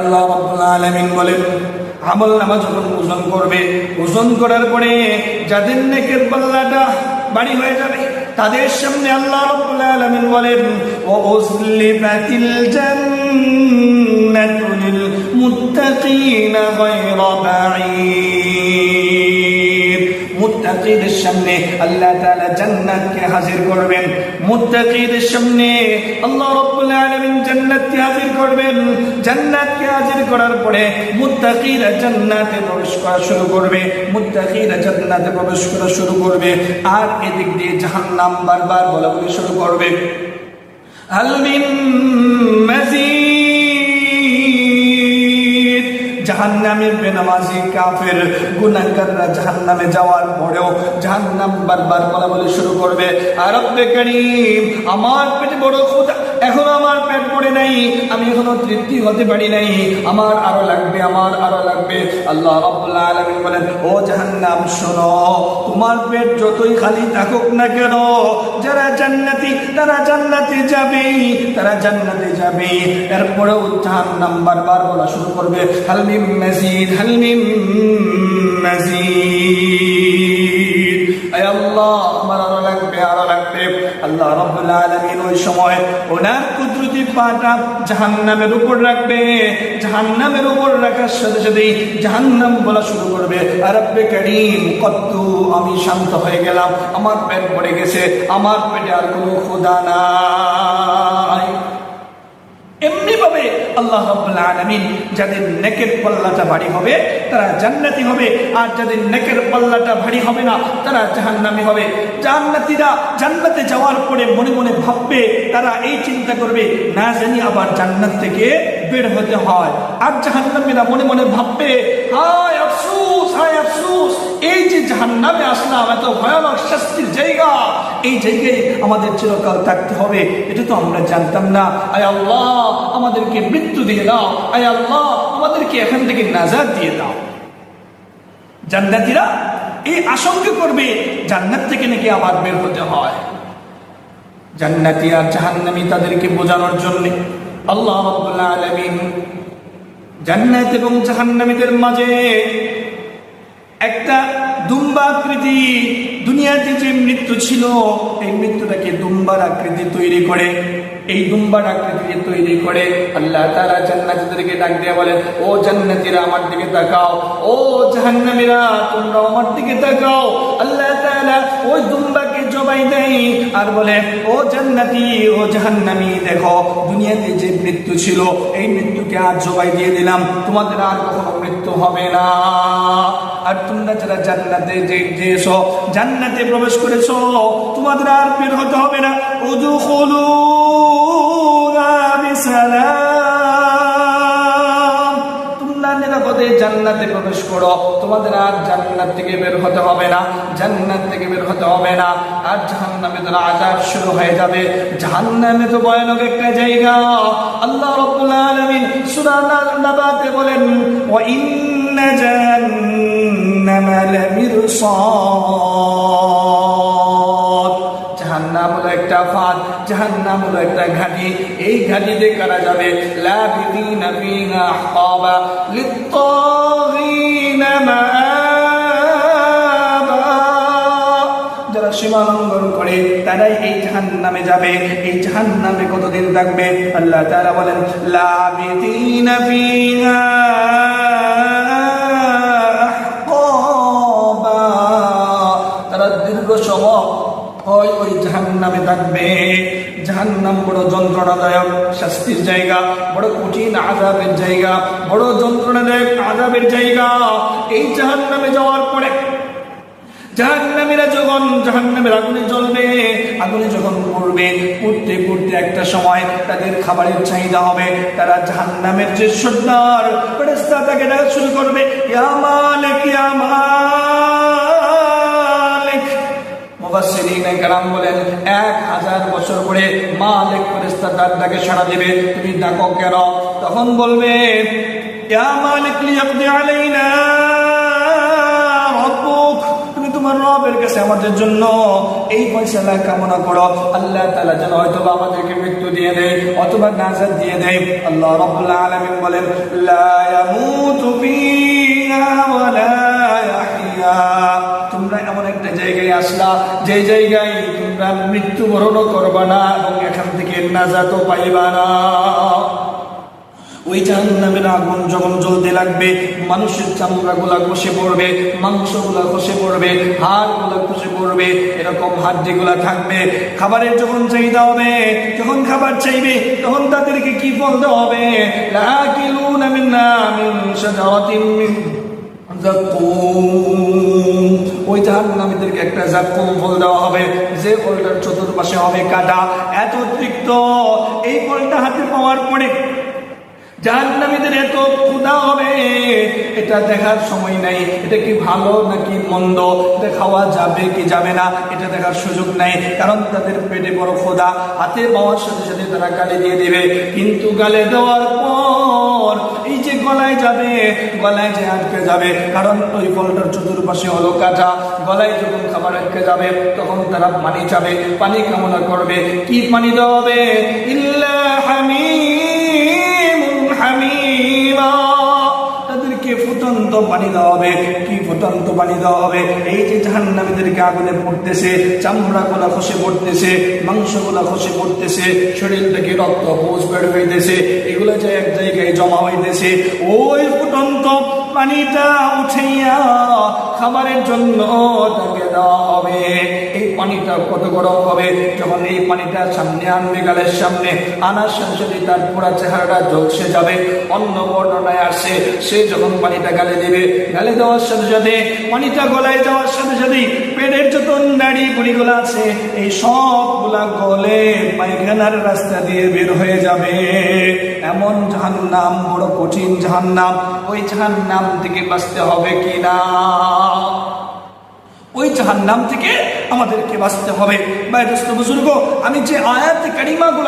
আল্লাহ রাব্বুল আলামিন বলেন, আমল নামা যখন ওজন করবে, ওজন করার পরে যাদের নেকের পাল্লাটা ভারী হয়ে যাবে তাদের সামনে আল্লাহ রাব্বুল আলামিন বলেন, ওয়া উযলিফাতিল জান্নাতু লিল মুত্তাকিনা গায়রা বাঈদ। মুত্তাকিদের সামনে আল্লাহ তাআলা জান্নাতকে হাজির করবেন। মুত্তাকিদের সামনে আল্লাহ রাব্বুল আলামিন জান্নাতকে হাজির করবেন। জান্নাতকে হাজির করার পরে মুত্তাকিরা জান্নাতে প্রবেশ করা শুরু করবে। মুত্তাকিরা জান্নাতে প্রবেশ করা শুরু করবে, আর এদিক দিয়ে জাহান্নাম বারবার বলাবলি শুরু করবে, হাল মিন মাজিদ। জাহান্নামের বেনামাজি কাফের গুনাহগাররা জাহান্নামে যাওয়ার পরেও জাহান্নাম বারবার বলাবলি শুরু করবে, আর রব্বে কারীম, আমার পেটে বড় ক্ষুধা, এখনো আমার পেট ভরে নাই, আমি এখনো তৃপ্তি হতে পারি নাই, আমার আরো লাগবে, আমার আরো লাগবে। আল্লাহ রাব্বুল আলামিন বলেন, ও জাহান্নাম শোনো, তোমার পেট যতই খালি থাকুক না কেন, যারা জান্নাতি তারা জান্নাতে যাবে, তারা জান্নাতে যাবে। এরপরেও জাহান্নাম বারবার বলা শুরু করবে, হাল মিন মাজিদ, হাল মিন মাজিদ। আয় আল্লাহ, আমার আরো লাগবে, আরো লাগবে। আল্লাহ রাব্বুল আলামিন ওই সময় ওনার কুদরতি পাটা জাহান্নামের উপর রাখবে। জাহান্নামের উপর রাখার সাথে সাথেই জাহান্নাম বলা শুরু করবে, রব্বে কারীম, কত আমি শান্ত হয়ে গেলাম, আমার পেট ভরে গেছে, আমার পেটে আর কোনো ক্ষুধা নাই। এমনি ভাবে আল্লাহ রাব্বুল আলামিন যাদের নেকের পাল্লাটা ভারী হবে তারা জান্নাতি হবে, আর যাদের নেকের পাল্লাটা ভারী হবে না তারা জাহান্নামী হবে। জান্নাতীরা জান্নাতে যাওয়ার পরে মনে মনে ভাববে, তারা এই চিন্তা করবে, না জানি আবার জান্নাত থেকে বের হতে হয়। আর জাহান্নামীরা মনে মনে ভাববে, হায় আফসোস, হায় আফসোস, এই যে জাহান্নামে আসলাম, এত ভয়ানক শাস্তির জায়গা, এই জায়গায় আমাদের চিরকাল থাকতে হবে, এটা তো আমরা জানতাম না। আয় আল্লাহ, আমাদেরকে মৃত্যু দিয়ে দাও, আয় আল্লাহ, আমাদেরকে এখান থেকে নাজাত দিয়ে দাও। জান্নাতীরা এই আশঙ্কা করবে জান্নাত থেকে নাকি আবার বের হতে হয়। জান্নাতী আর জাহান্নামী তাদেরকে বোঝানোর জন্য আল্লাহ রাব্বুল আলামিন জান্নাত এবং জাহান্নামীদের মাঝে একটা দুম্বা আকৃতি, দুনিয়াতে যে মৃত্যু ছিল এই মৃত্যুটাকে দুম্বার আকৃতি তৈরি করে, এই দুম্বার আকৃতি তৈরি করে আল্লাহ তাআলা জান্নাতীদেরকে ডাক দিয়ে বলেন, ও জান্নাতীরা আমার দিকে তাকাও, ও জাহান্নামীরা তোমরা আমার দিকে তাকাও। আল্লাহ তাআলা ওই দুম্বাকে জবাই দেয় আর বলে, ও জান্নাতী, ও জাহান্নামী, দেখো দুনিয়াতে যে মৃত্যু ছিল এই মৃত্যুকে আজ জবাই দিয়ে দিলাম, তোমাদের আর কখনো মৃত্যু হবে না। আর তোমরা যারা জান্নাতে যেছো, জান্নাতে প্রবেশ করেছো, তোমাদের আর বের হতে হবে না। উদখুলুহা বিসালাম, তোমরা নিরাপদে জান্নাতে প্রবেশ করো, তোমাদের আর জান্নাত থেকে বের হতে হবে না, জান্নাত থেকে বের হতে হবে না। আর জাহান্নামে তো আযাব শুরু হয়ে যাবে। জাহান্নামে তো ভয়ানক একটা জায়গা। আল্লাহ রাব্বুল আলামিন সূরা নাবাতে বলেন, ওয়া ইন্না জাহান্নামা লামিরসাদ। জাহান্নাম হলো একটা ফাঁদ, জাহান্নাম হলো একটা ঘাঁটি। এই ঘাঁটিতে কারা যাবে? লাবিদিনা ফিহা আহকাবা লিত্তাগিনা মাআবা। যারা সীমা লঙ্ঘন করে তারাই এই জাহান্নামে যাবে। এই জাহান্নামে কতদিন থাকবে? আল্লাহ তাআলা বলেন, লাবিদিনা ফিহা আহকাবা। তারা দীর্ঘ সময় ওই জাহান্নামে থাকবে। জাহান্নাম বড় যন্ত্রণাদায়ক শাস্তির জায়গা, বড় কঠিন আযাবের জায়গা, বড় যন্ত্রণাদায়ক আযাবের জায়গা। এই জাহান্নামে যাওয়ার পরে জাহান্নামীরা যখন জাহান্নামের আগুনে জ্বলবে, আগুনে যখন পড়বে, পড়তে পড়তে একটা সময় তাদের খাবারের চাহিদা হবে। তারা জাহান্নামের যে সর্দার ফেরেশতা তাকে ডাকা শুরু করবে, ইয়া মালিক, ইয়া মালিক। মুফাসসিরিনে কেরাম বলেন 1000 বছর পরে মালিক ফেরেশতা তার ডাকে সাড়া দেবে। তুমি ডাকো কেন? তখন বলবে, ইয়া মালিক লিয়াকদি আলাইনা রাব্বুক, তুমি তোমার রবের কাছে আমাদের জন্য এই ফয়সালা কামনা করো। আল্লাহ তাআলা যেন হয়তো আমাদেরকে মৃত্যু দিয়ে দেয় অথবা নাজাত দিয়ে দেয়। আল্লাহ রাব্বুল আলামিন বলেন, লা ইয়ামুতু ফিহা ওয়া লা ইয়াহইয়া। তোমরা এমন একটা জায়গায় আসলা যে জায়গায় তোমরা মৃত্যুবরণও করবা না এবং এখান থেকে নাজাতও পাইবা না। ওই জাহান্নামের আগুন যখন জ্বলতে লাগবে, মানুষের চামড়াগুলা খসে পড়বে, মাংসগুলা খসে পড়বে, হাড়গুলা খসে পড়বে, এরকম হাড্ডিগুলা থাকবে। খাবারের যখন চাহিদা হবে, যখন খাবার চাইবে, তখন তাদেরকে কি বলতে হবে? লাকিলুনা মিন্না মিন শাজারাতিন মিন যাক্কুম। ওই জাহান্নামীদেরকে একটা যাক্কুম ফল দেওয়া হবে, যে ফলটার চতুর্পাশে হবে কাঁটা, এত তিক্ত। এই ফলটা হাতে পাওয়ার পরে জাহান্নামীদের এত ক্ষুধা হবে, এটা দেখার সময় নাই। এটা কি ভালো নাকি মন্দ, এটা খাওয়া যাবে কি যাবে না, এটা দেখার সুযোগ নাই। কারণ তাদের পেটে বড় ক্ষুধা, হাতে পাওয়ার সাথে সাথে তারা গালে দিয়ে দিবে। কিন্তু গালে দেওয়ার পর এই যে গলায় যাবে, গলায় যে আটকে যাবে, কারণ ওই ফলটার চতুর্পাশে হলো কাঁটা। গলায় যখন খাবার আটকে যাবে, তখন তারা পানি চাবে, পানি কামনা করবে। কি পানি দেওয়া হবে? ইল্লা হামিমা। তাদেরকে ফুটন্ত পানি দেওয়া হবে। কি ফুটন্ত পানি দেওয়া হবে? এই যে জাহান্নামীদেরকে আগুনে পড়তেছে, চামড়াগুলা খসে পড়তেছে, মাংসগুলা খসে পড়তেছে, শরীর থেকে রক্ত পৌঁছ বের হইতেছে, এগুলো যে এক জায়গায় জমা হইতেছে, ওই ফুটন্ত পানিটা উঠাইয়া খাবারের জন্য তাকে দেওয়া হবে। এই পানিটা কত গরম হবে! যখন এই পানিটা সামনে আনবে, গালের সামনে আনার সাথে সাথে তার পুরা চেহারাটা ঝলসে যাবে। অন্য বর্ণনায় আসে, সে যখন পানিটা গালে দিবে, গালে দেওয়ার সাথে সাথে পানিটা গলায় যাওয়ার সাথে সাথে পেটের যত নাড়ি বুড়িগুলো আছে, এই সবগুলা গলে পায়খানার রাস্তা দিয়ে বের হয়ে যাবে। এমন জাহান্নাম, বড় কঠিন জাহান্নাম। ওই জাহান্নাম থেকে বাঁচতে হবে কিনা? ওই জাহান্নাম থেকে আমাদেরকে বাঁচতে হবে। ভাই দোস্ত বুজুর্গ, আমি যে আয়াত কারিমাগুলো